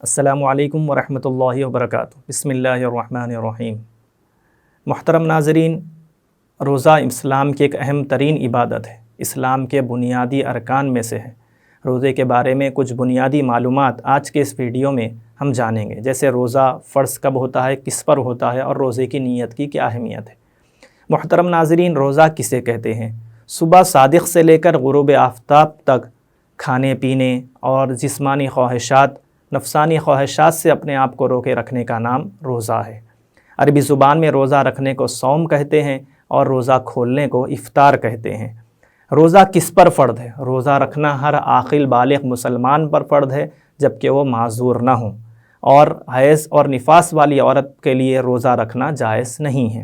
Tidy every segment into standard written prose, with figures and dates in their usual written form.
السلام علیکم ورحمۃ اللہ وبرکاتہ۔ بسم اللہ الرحمن الرحیم۔ محترم ناظرین، روزہ اسلام کی ایک اہم ترین عبادت ہے، اسلام کے بنیادی ارکان میں سے ہے۔ روزے کے بارے میں کچھ بنیادی معلومات آج کے اس ویڈیو میں ہم جانیں گے، جیسے روزہ فرض کب ہوتا ہے، کس پر ہوتا ہے، اور روزے کی نیت کی کیا اہمیت ہے۔ محترم ناظرین، روزہ کسے کہتے ہیں؟ صبح صادق سے لے کر غروب آفتاب تک کھانے پینے اور جسمانی خواہشات، نفسانی خواہشات سے اپنے آپ کو روکے رکھنے کا نام روزہ ہے۔ عربی زبان میں روزہ رکھنے کو صوم کہتے ہیں اور روزہ کھولنے کو افطار کہتے ہیں۔ روزہ کس پر فرض ہے؟ روزہ رکھنا ہر عاقل بالغ مسلمان پر فرض ہے، جبکہ وہ معذور نہ ہوں، اور حیض اور نفاس والی عورت کے لیے روزہ رکھنا جائز نہیں ہے۔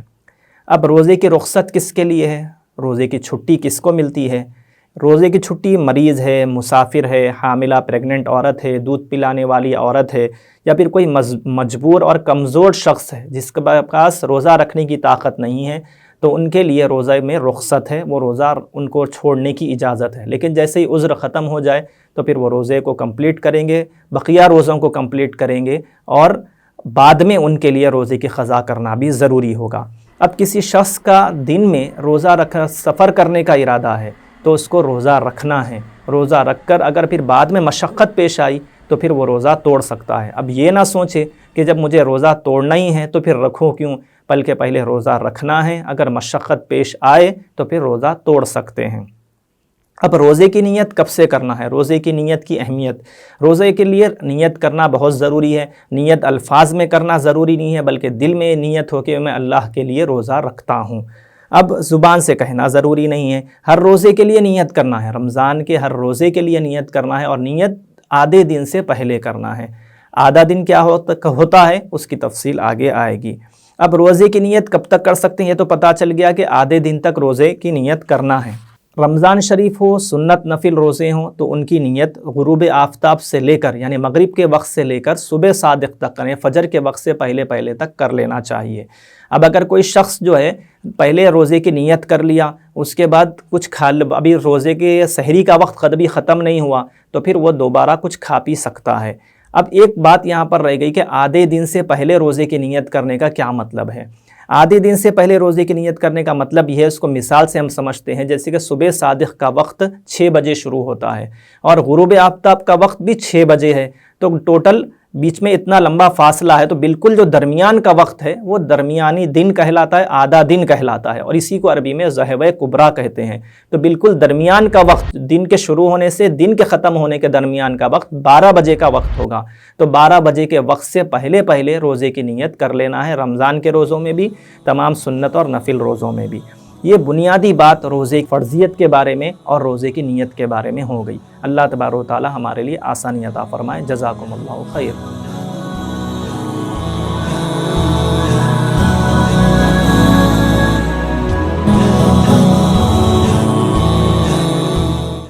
اب روزے کی رخصت کس کے لیے ہے؟ روزے کی چھٹی کس کو ملتی ہے؟ روزے کی چھٹی مریض ہے، مسافر ہے، حاملہ پریگننٹ عورت ہے، دودھ پلانے والی عورت ہے، یا پھر کوئی مجبور اور کمزور شخص ہے جس کے پاس روزہ رکھنے کی طاقت نہیں ہے، تو ان کے لیے روزے میں رخصت ہے، وہ روزہ ان کو چھوڑنے کی اجازت ہے۔ لیکن جیسے ہی عذر ختم ہو جائے تو پھر وہ روزے کو کمپلیٹ کریں گے، بقیہ روزوں کو کمپلیٹ کریں گے، اور بعد میں ان کے لیے روزے کی قضا کرنا بھی ضروری ہوگا۔ اب کسی شخص کا دن میں روزہ سفر کرنے کا ارادہ ہے تو اس کو روزہ رکھنا ہے۔ روزہ رکھ کر اگر پھر بعد میں مشقت پیش آئی تو پھر وہ روزہ توڑ سکتا ہے۔ اب یہ نہ سوچے کہ جب مجھے روزہ توڑنا ہی ہے تو پھر رکھوں کیوں، بلکہ پہلے روزہ رکھنا ہے، اگر مشقت پیش آئے تو پھر روزہ توڑ سکتے ہیں۔ اب روزے کی نیت کب سے کرنا ہے؟ روزے کی نیت کی اہمیت۔ روزے کے لیے نیت کرنا بہت ضروری ہے۔ نیت الفاظ میں کرنا ضروری نہیں ہے، بلکہ دل میں نیت ہو کہ میں اللہ کے لیے روزہ رکھتا ہوں۔ اب زبان سے کہنا ضروری نہیں ہے، ہر روزے کے لیے نیت کرنا ہے، رمضان کے ہر روزے کے لیے نیت کرنا ہے، اور نیت آدھے دن سے پہلے کرنا ہے۔ آدھا دن کیا ہوتا ہے اس کی تفصیل آگے آئے گی۔ اب روزے کی نیت کب تک کر سکتے ہیں؟ یہ تو پتہ چل گیا کہ آدھے دن تک روزے کی نیت کرنا ہے۔ رمضان شریف ہو، سنت نفل روزے ہوں تو ان کی نیت غروب آفتاب سے لے کر، یعنی مغرب کے وقت سے لے کر صبح صادق تک کریں، فجر کے وقت سے پہلے تک کر لینا چاہیے۔ اب اگر کوئی شخص جو ہے پہلے روزے کی نیت کر لیا، اس کے بعد کچھ ابھی روزے کے سحری کا وقت ابھی ختم نہیں ہوا، تو پھر وہ دوبارہ کچھ کھا پی سکتا ہے۔ اب ایک بات یہاں پر رہ گئی کہ آدھے دن سے پہلے روزے کی نیت کرنے کا کیا مطلب ہے؟ آدھے دن سے پہلے روزے کی نیت کرنے کا مطلب یہ ہے، اس کو مثال سے ہم سمجھتے ہیں، جیسے کہ صبح صادق کا وقت 6 بجے شروع ہوتا ہے اور غروب آفتاب کا وقت بھی 6 بجے ہے، تو ٹوٹل بیچ میں اتنا لمبا فاصلہ ہے، تو بالکل جو درمیان کا وقت ہے وہ درمیانی دن کہلاتا ہے، آدھا دن کہلاتا ہے، اور اسی کو عربی میں ظہوہ کبریٰ کہتے ہیں۔ تو بالکل درمیان کا وقت، دن کے شروع ہونے سے دن کے ختم ہونے کے درمیان کا وقت 12 بجے کا وقت ہوگا، تو 12 بجے کے وقت سے پہلے روزے کی نیت کر لینا ہے، رمضان کے روزوں میں بھی، تمام سنت اور نفل روزوں میں بھی۔ یہ بنیادی بات روزے کی فرضیت کے بارے میں اور روزے کی نیت کے بارے میں ہو گئی۔ اللہ تبارک و تعالی ہمارے لیے آسانی عطا فرمائے۔ جزاکم اللہ خیر۔